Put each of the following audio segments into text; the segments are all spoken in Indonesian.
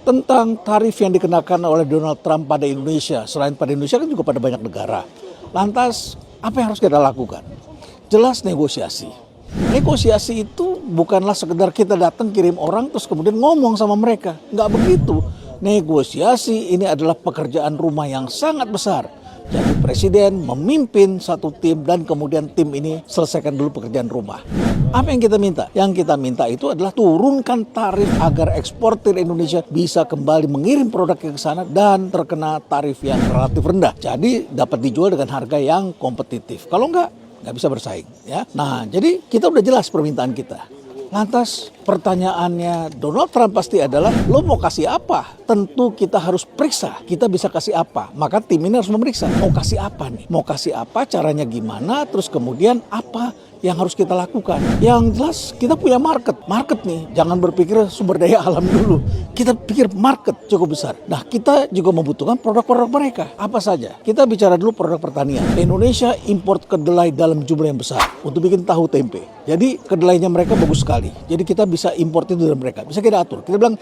tentang tarif yang dikenakan oleh Donald Trump pada Indonesia. Selain pada Indonesia kan juga pada banyak negara. Lantas apa yang harus kita lakukan? Jelas negosiasi. Negosiasi itu bukanlah sekedar kita datang kirim orang terus kemudian ngomong sama mereka. Nggak begitu. Negosiasi ini adalah pekerjaan rumah yang sangat besar. Jadi presiden memimpin satu tim dan kemudian tim ini selesaikan dulu pekerjaan rumah. Apa yang kita minta? Yang kita minta itu adalah turunkan tarif agar eksportir Indonesia bisa kembali mengirim produknya ke sana dan terkena tarif yang relatif rendah. Jadi dapat dijual dengan harga yang kompetitif. Kalau nggak bisa bersaing. Ya. Nah, jadi kita udah jelas permintaan kita. Lantas pertanyaannya Donald Trump pasti adalah, lo mau kasih apa? Tentu kita harus periksa, kita bisa kasih apa? Maka tim ini harus memeriksa, mau kasih apa nih? Mau kasih apa, caranya gimana, terus kemudian apa yang harus kita lakukan? Yang jelas kita punya market nih, jangan berpikir sumber daya alam dulu. Kita pikir market cukup besar. Nah, kita juga membutuhkan produk-produk mereka. Apa saja? Kita bicara dulu produk pertanian. Indonesia import kedelai dalam jumlah yang besar untuk bikin tahu tempe. Jadi kedelainya mereka bagus sekali. Jadi kita bisa import itu dari mereka. Bisa kita atur. Kita bilang,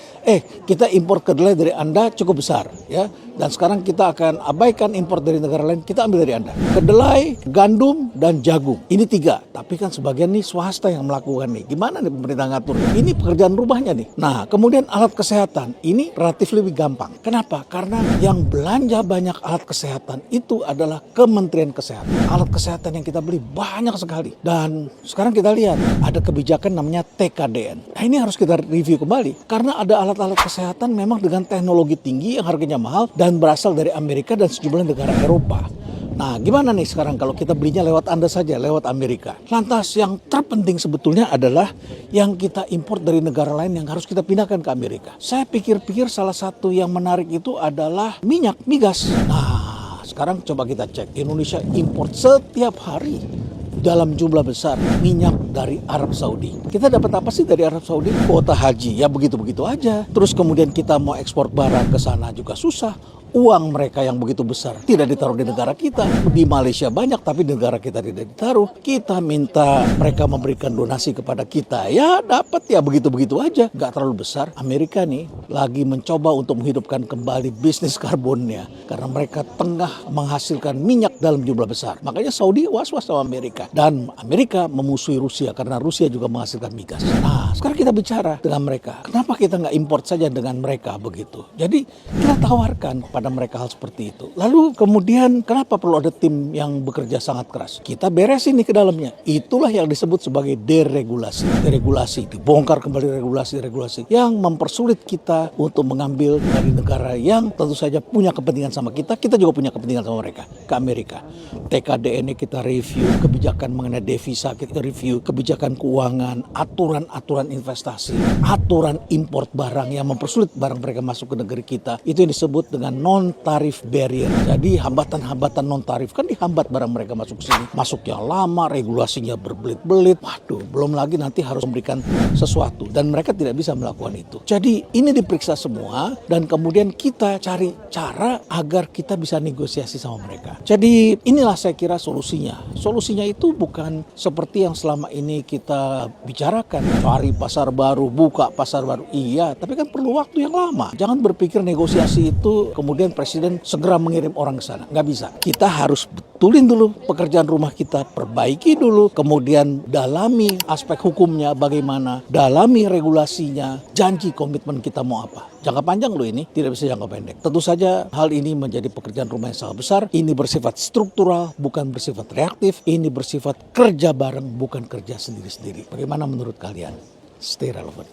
kita import kedelai dari Anda cukup besar, ya. Dan sekarang kita akan abaikan import dari negara lain. Kita ambil dari Anda. Kedelai, gandum, dan jagung. Ini 3. Tapi kan sebagian nih swasta yang melakukan nih. Gimana nih pemerintah ngatur? Ini pekerjaan rumahnya nih. Nah, kemudian alat kesehatan. Ini relatif lebih gampang. Kenapa? Karena yang belanja banyak alat kesehatan itu adalah Kementerian Kesehatan. Alat kesehatan yang kita beli banyak sekali. Dan sekarang kita lihat ada kebijakan namanya TKDN. Nah, ini harus kita review kembali. Karena ada alat-alat kesehatan memang dengan teknologi tinggi yang harganya mahal dan berasal dari Amerika dan sejumlah negara Eropa. Nah, gimana nih sekarang kalau kita belinya lewat Anda saja, lewat Amerika? Lantas yang terpenting sebetulnya adalah yang kita import dari negara lain yang harus kita pindahkan ke Amerika. Saya pikir-pikir salah satu yang menarik itu adalah minyak, migas. Nah, sekarang coba kita cek. Indonesia import setiap hari dalam jumlah besar minyak dari Arab Saudi. Kita dapat apa sih dari Arab Saudi? Kuota haji, ya begitu-begitu aja. Terus kemudian kita mau ekspor barang ke sana juga susah. Uang mereka yang begitu besar tidak ditaruh di negara kita. Di Malaysia banyak tapi di negara kita tidak ditaruh. Kita minta mereka memberikan donasi kepada kita. Ya dapat ya begitu-begitu aja. Gak terlalu besar. Amerika nih lagi mencoba untuk menghidupkan kembali bisnis karbonnya. Karena mereka tengah menghasilkan minyak dalam jumlah besar. Makanya Saudi was-was sama Amerika. Dan Amerika memusuhi Rusia karena Rusia juga menghasilkan migas. Nah sekarang kita bicara dengan mereka. Kenapa kita nggak import saja dengan mereka begitu? Jadi kita tawarkan pada mereka hal seperti itu. Lalu kemudian kenapa perlu ada tim yang bekerja sangat keras? Kita beresin nih ke dalamnya. Itulah yang disebut sebagai deregulasi. Deregulasi, dibongkar kembali regulasi-regulasi yang mempersulit kita untuk mengambil dari negara yang tentu saja punya kepentingan sama kita. Kita juga punya kepentingan sama mereka, ke Amerika. TKDN kita review, kebijakan mengenai devisa kita review, kebijakan keuangan, aturan-aturan investasi, aturan import barang yang mempersulit barang mereka masuk ke negeri kita. Itu yang disebut dengan non-tarif barrier. Jadi hambatan-hambatan non-tarif kan dihambat barang mereka masuk sini. Masuknya lama, regulasinya berbelit-belit. Waduh, belum lagi nanti harus memberikan sesuatu. Dan mereka tidak bisa melakukan itu. Jadi ini diperiksa semua dan kemudian kita cari cara agar kita bisa negosiasi sama mereka. Jadi inilah saya kira solusinya. Solusinya itu bukan seperti yang selama ini kita bicarakan. Cari pasar baru, buka pasar baru. Iya, tapi kan perlu waktu yang lama. Jangan berpikir negosiasi itu kemudian presiden segera mengirim orang ke sana. Nggak bisa. Kita harus betulin dulu pekerjaan rumah kita, perbaiki dulu, kemudian dalami aspek hukumnya bagaimana, dalami regulasinya, janji komitmen kita mau apa. Jangka panjang loh ini, tidak bisa jangka pendek. Tentu saja hal ini menjadi pekerjaan rumah yang sangat besar. Ini bersifat struktural, bukan bersifat reaktif. Ini bersifat kerja bareng, bukan kerja sendiri-sendiri. Bagaimana menurut kalian? Stay relevant.